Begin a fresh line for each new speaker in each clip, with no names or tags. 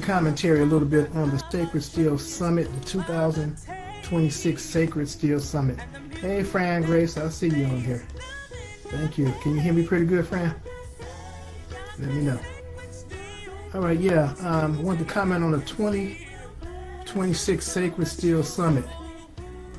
commentary a little bit on the Sacred Steel Summit, the 2026 Sacred Steel Summit. Hey, Fran Grace, I see you on here. Thank you. Can you hear me pretty good, Fran? Let me know. All right, yeah. I wanted to comment on the 2026 Sacred Steel Summit.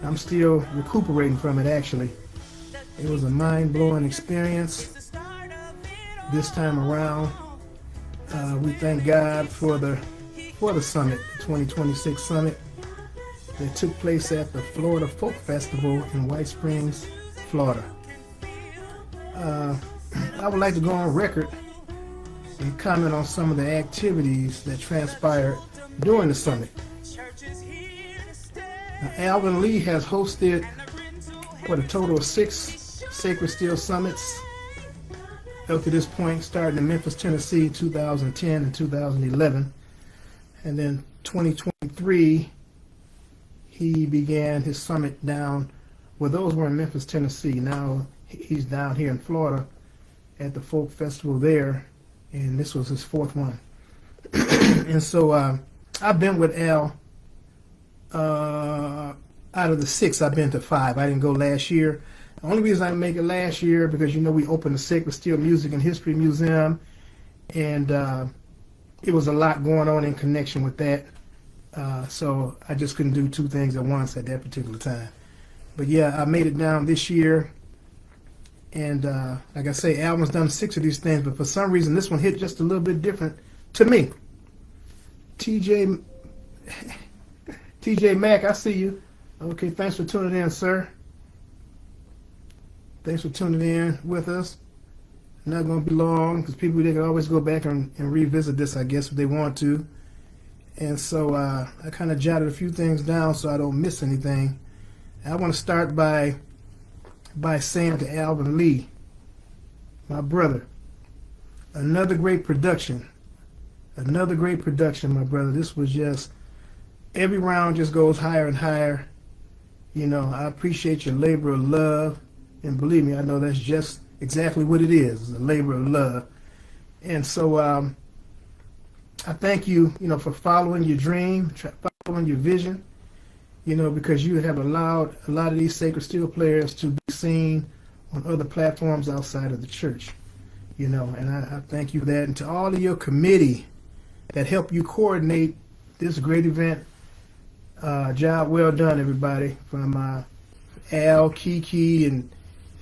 I'm still recuperating from it, actually. It was a mind-blowing experience this time around. We thank God for the summit, the 2026 summit that took place at the Florida Folk Festival in White Springs, Florida. I would like to go on record and comment on some of the activities that transpired during the summit. Now, Alvin Lee has hosted a total of 6 Sacred Steel Summits up to this point, starting in Memphis, Tennessee, 2010 and 2011. And then 2023, he began his summit down, well, those were in Memphis, Tennessee. Now he's down here in Florida at the Folk Festival there, and this was his 4th one. And so I've been with Al, out of the 6, I've been to 5. I didn't go last year. The only reason I didn't make it last year, because, you know, we opened the Sacred Steel Music and History Museum, and it was a lot going on in connection with that. So I just couldn't do 2 things at once at that particular time. But yeah, I made it down this year. And like I say, Alvin's done 6 of these things, but for some reason this one hit just a little bit different to me. TJ Mack, I see you. Okay, thanks for tuning in, sir. Thanks for tuning in with us. Not going to be long, because people, they can always go back and revisit this, I guess, if they want to. And so I kind of jotted a few things down so I don't miss anything. I want to start by saying to Alvin Lee, my brother, another great production. Another great production, my brother. This was just, every round just goes higher and higher. You know, I appreciate your labor of love. And believe me, I know that's just exactly what it is, a labor of love. And so I thank you, you know, for following your dream, following your vision, you know, because you have allowed a lot of these Sacred Steel players to be seen on other platforms outside of the church, you know, and I thank you for that. And to all of your committee that helped you coordinate this great event, job well done, everybody, from Al, Kiki, and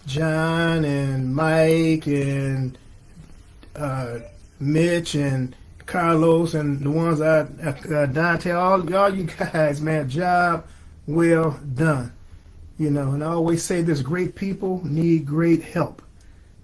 John, and Mike, and Mitch, and Carlos, and the ones Dante, all you guys, man, job well done. You know, and I always say this, great people need great help.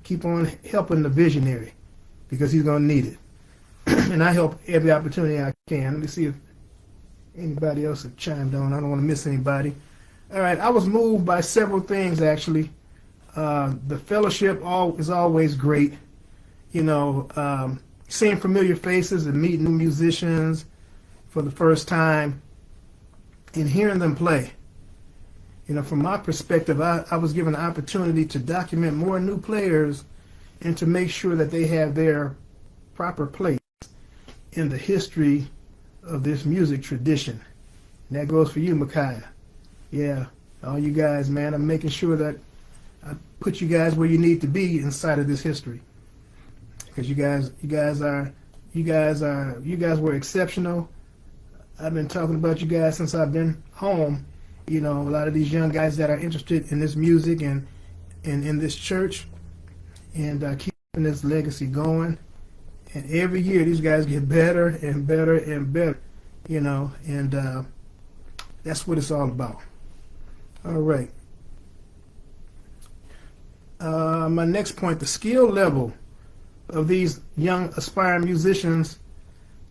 Keep on helping the visionary, because he's going to need it. And I help every opportunity I can. Let me see if anybody else have chimed on. I don't want to miss anybody. All right, I was moved by several things, actually. The fellowship is always great. You know, seeing familiar faces and meeting new musicians for the first time and hearing them play. You know, from my perspective, I was given an opportunity to document more new players and to make sure that they have their proper place in the history of this music tradition. And that goes for you, Micaiah. Yeah, all you guys, man, I'm making sure that I put you guys where you need to be inside of this history. Because you guys were exceptional. I've been talking about you guys since I've been home. You know, a lot of these young guys that are interested in this music and in this church, and keeping this legacy going. And every year these guys get better and better and better. You know, and that's what it's all about. All right. My next point, the skill level of these young aspiring musicians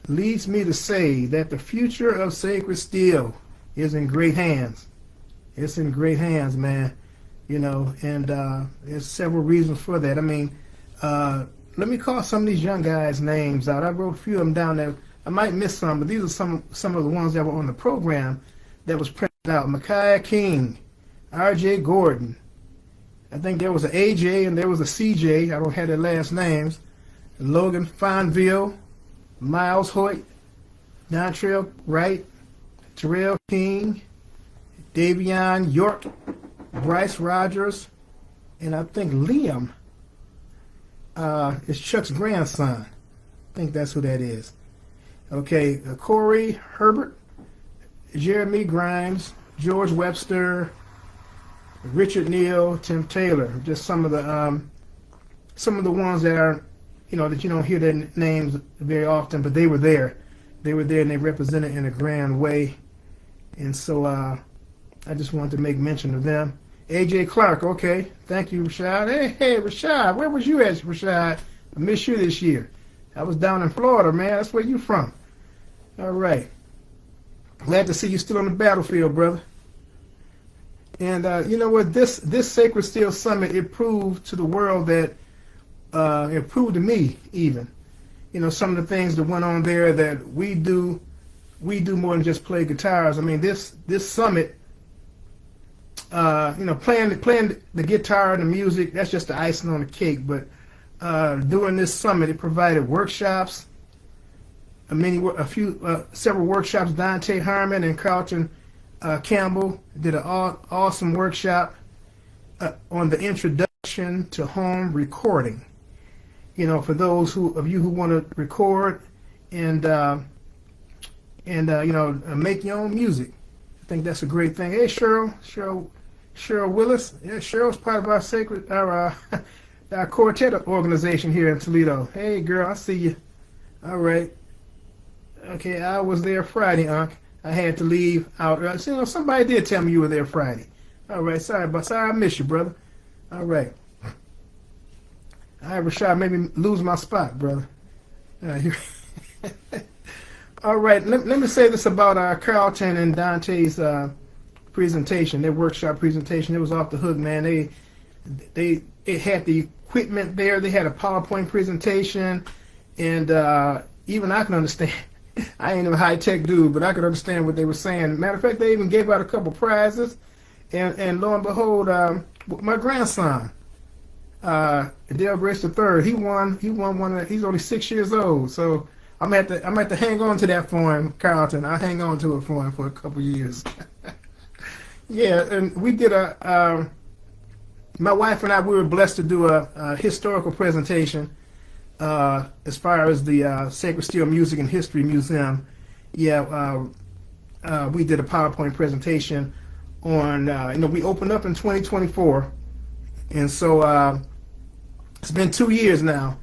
leads me to say that the future of Sacred Steel is in great hands. It's in great hands, man. You know, and there's several reasons for that. I mean, let me call some of these young guys' names out. I wrote a few of them down there. I might miss some, but these are some of the ones that were on the program that was printed out. Micaiah King, R.J. Gordon. I think there was an AJ and there was a CJ. I don't have their last names. Logan Fonville, Miles Hoyt, Dontrell Wright, Terrell King, Davion York, Bryce Rogers, and I think Liam is Chuck's grandson. I think that's who that is. Okay, Corey Herbert, Jeremy Grimes, George Webster, Richard Neal, Tim Taylor. Just some of the ones that are, that you don't hear their names very often, but they were there. They were there and they represented in a grand way. And so I just wanted to make mention of them. AJ Clark, okay. Thank you, Rashad. Hey, Rashad, where was you at, Rashad? I missed you this year. I was down in Florida, man. That's where you from. All right. Glad to see you still on the battlefield, brother. And you know what? This Sacred Steel Summit, it proved to the world that, it proved to me even, some of the things that went on there that we do more than just play guitars. I mean, this summit, playing the guitar and the music, that's just the icing on the cake. But during this summit, it provided workshops, several workshops. Dante Harmon and Carlton Campbell did an awesome workshop on the introduction to home recording. For those of you who want to record and make your own music. I think that's a great thing. Hey, Cheryl Willis. Yeah, Cheryl's part of our quartet organization here in Toledo. Hey, girl, I see you. All right. Okay, I was there Friday, Unc. I had to leave out. Somebody did tell me you were there Friday. All right, sorry I missed you, brother. All right. All right, Rashad, maybe lose my spot, brother. All right, let me say this about Carlton and Dante's presentation, their workshop presentation. It was off the hook, man. It had the equipment there. They had a PowerPoint presentation, and even I can understand. I ain't a high-tech dude, but I could understand what they were saying. Matter of fact, they even gave out a couple prizes, and lo and behold, my grandson, Dale Brace III, he won one. He's only 6 years old, so I'm at to hang on to that for him, Carlton. I'll hang on to it for him for a couple years. Yeah, and we did my wife and I, we were blessed to do a historical presentation as far as the Sacred Steel Music and History Museum. Yeah, we did a PowerPoint presentation on, we opened up in 2024, and so it's been 2 years now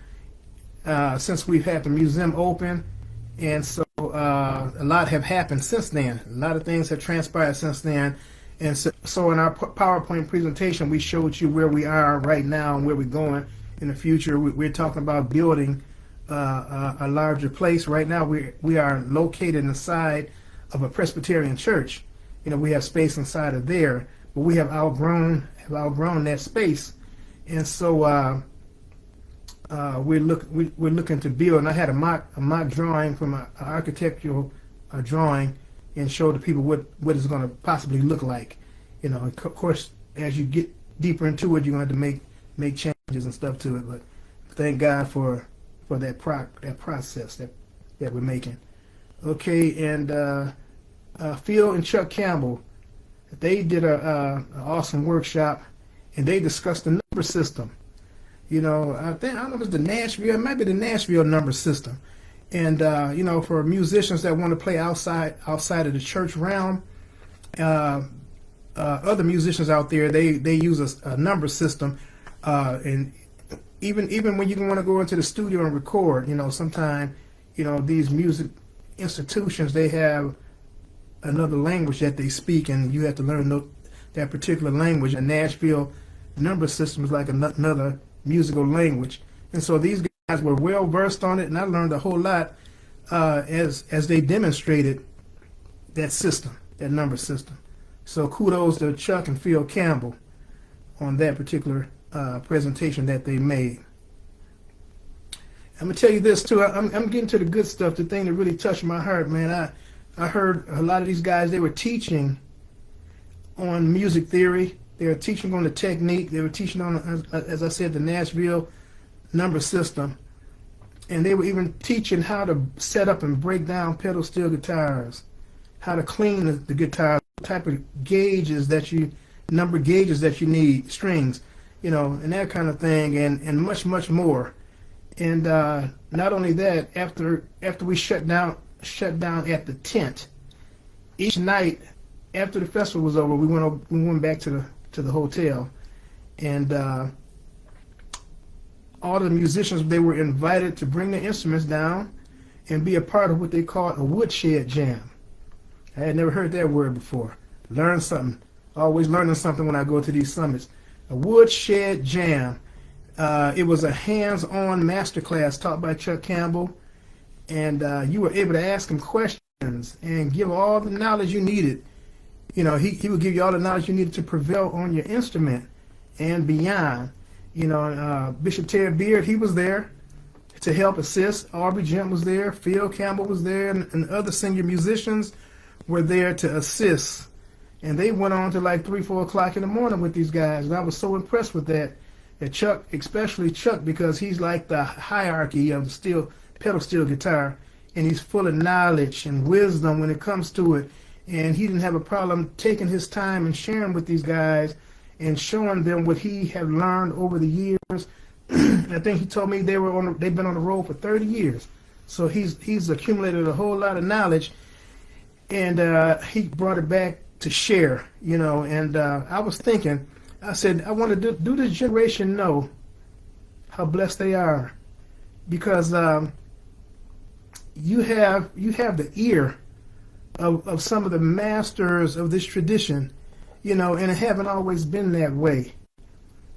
since we've had the museum open, and so a lot have happened since then. A lot of things have transpired since then, and so in our PowerPoint presentation, we showed you where we are right now and where we're going in the future. We're talking about building a larger place. Right now, we are located inside of a Presbyterian church. We have space inside of there, but we have outgrown that space, and so we're looking to build. And I had a mock drawing from an architectural drawing, and show the people what it's going to possibly look like. Of course, as you get deeper into it, you're going to have to make changes and stuff to it. But thank God for that process that we're making. Okay, and Phil and Chuck Campbell, they did a awesome workshop, and they discussed the number system. I don't know if it's the Nashville, it might be the Nashville number system. And for musicians that want to play outside of the church realm, other musicians out there, they use a number system, and even when you want to go into the studio and record, sometimes these music institutions, they have another language that they speak, and you have to learn that particular language. And Nashville number system is like another musical language, and so these guys were well versed on it, and I learned a whole lot as they demonstrated that system, that number system. So kudos to Chuck and Phil Campbell on that particular presentation that they made. I'm gonna tell you this too. I'm getting to the good stuff, the thing that really touched my heart, man. I heard a lot of these guys, they were teaching on music theory. They were teaching on the technique. They were teaching on, as I said, the Nashville number system. and they were even teaching how to set up and break down pedal steel guitars, how to clean the guitar, type of gauges that you, number gauges that you need, strings, and that kind of thing, and much, much more. And not only that, after we shut down at the tent, each night after the festival was over, we went back to the hotel, and all the musicians, they were invited to bring their instruments down and be a part of what they called a woodshed jam. I had never heard that word before. Learn something. Always learning something when I go to these summits. A woodshed jam. It was a hands-on masterclass taught by Chuck Campbell, and you were able to ask him questions and give all the knowledge you needed. He would give you all the knowledge you needed to prevail on your instrument and beyond. Bishop Ted Beard, he was there to help assist. Aubrey Gent was there. Phil Campbell was there, and other senior musicians were there to assist. And they went on to like 3, 4 o'clock in the morning with these guys. And I was so impressed with that. That Chuck, especially Chuck, because he's like the hierarchy of pedal steel guitar, and he's full of knowledge and wisdom when it comes to it. And he didn't have a problem taking his time and sharing with these guys and showing them what he had learned over the years. I think he told me they've been on the road for 30 years. So he's accumulated a whole lot of knowledge, and he brought it back to share, and I was thinking, I said, I want to do this generation know how blessed they are, because you have the ear of some of the masters of this tradition, and it haven't always been that way.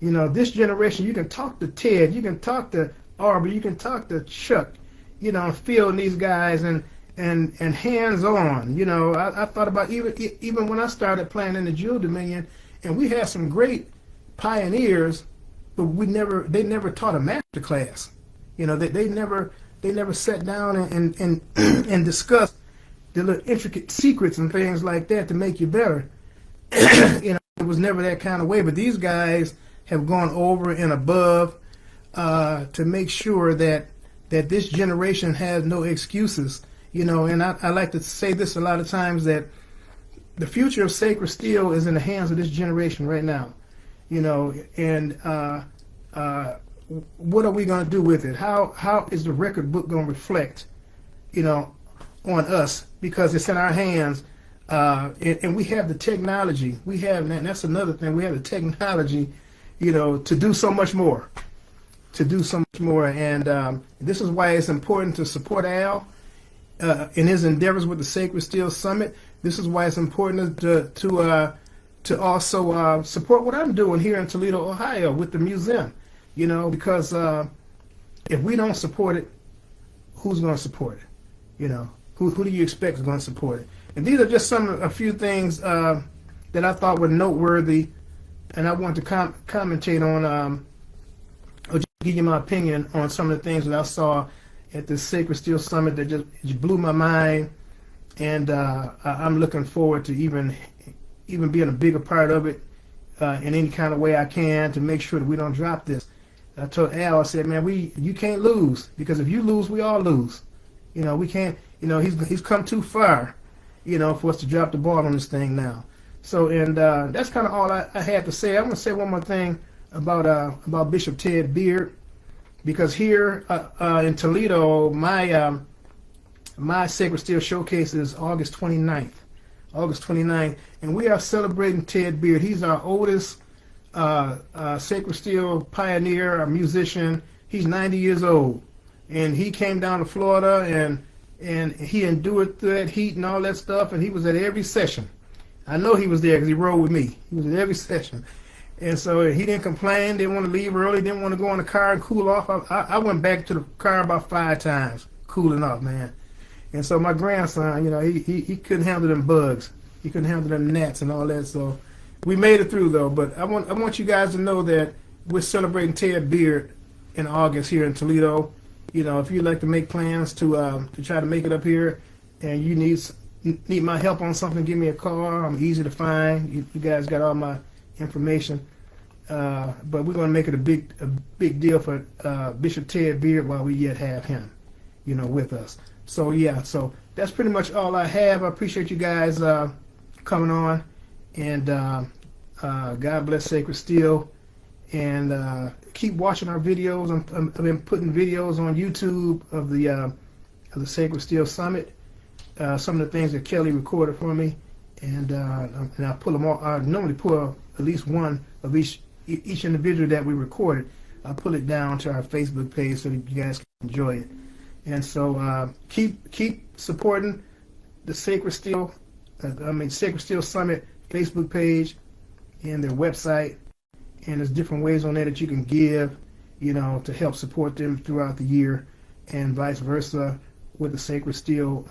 This generation, you can talk to Ted, you can talk to Aubrey, you can talk to Chuck, Phil and these guys, and hands-on. I thought about even when I started playing in the Jewel Dominion, and we had some great pioneers, but they never taught a master class. They never sat down and discussed the little intricate secrets and things like that to make you better. It was never that kind of way. But these guys have gone over and above to make sure that this generation has no excuses. And I like to say this a lot of times, that the future of Sacred Steel is in the hands of this generation right now. And what are we going to do with it? How is the record book going to reflect, on us? Because it's in our hands, and we have the technology. And that's another thing. We have the technology, to do so much more. And this is why it's important to support Al in his endeavors with the Sacred Steel Summit. This is why it's important to also support what I'm doing here in Toledo, Ohio, with the museum. Because if we don't support it, who's going to support it? Who do you expect is going to support it? And these are just a few things that I thought were noteworthy, and I want to commentate on, or just give you my opinion on some of the things that I saw at the Sacred Steel Summit that just blew my mind, and I'm looking forward to even being a bigger part of it in any kind of way I can, to make sure that we don't drop this. I told Al, I said, man, you can't lose, because if you lose, we all lose. We can't. He's come too far, for us to drop the ball on this thing now. So, and that's kind of all I had to say. I'm going to say one more thing about Bishop Ted Beard. Because here in Toledo, my Sacred Steel Showcase is August 29th. And we are celebrating Ted Beard. He's our oldest Sacred Steel pioneer, a musician. He's 90 years old. And he came down to Florida, and he endured that heat and all that stuff, and he was at every session. I know he was there because he rode with me. He was at every session. And so he didn't complain, didn't want to leave early, didn't want to go in the car and cool off. I went back to the car about 5 times, cooling off, man. And so my grandson, he couldn't handle them bugs. He couldn't handle them gnats and all that. So we made it through, though. But I want you guys to know that we're celebrating Ted Beard in August here in Toledo. If you'd like to make plans to try to make it up here, and you need my help on something, give me a call. I'm easy to find. You guys got all my information. but we're going to make it a big deal for Bishop Ted Beard while we yet have him, with us. So yeah, so that's pretty much all I have. I appreciate you guys coming on, and God bless Sacred Steel, and keep watching our videos. I've been putting videos on YouTube of the Sacred Steel Summit, some of the things that Kelly recorded for me, and I pull them all. I normally pull at least one of each individual that we recorded. I pull it down to our Facebook page so that you guys can enjoy it. And so keep supporting the Sacred Steel Summit Facebook page and their website. And there's different ways on there that you can give, to help support them throughout the year, and vice versa with the Sacred Steel,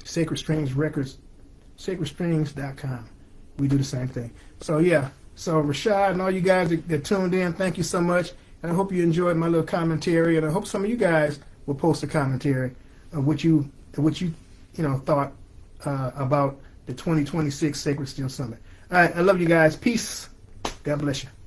Sacred Strings Records, sacredstrings.com. We do the same thing. So yeah, so Rashad and all you guys that tuned in, thank you so much. And I hope you enjoyed my little commentary, and I hope some of you guys will post a commentary of what you thought about the 2026 Sacred Steel Summit. All right, I love you guys. Peace. God bless you.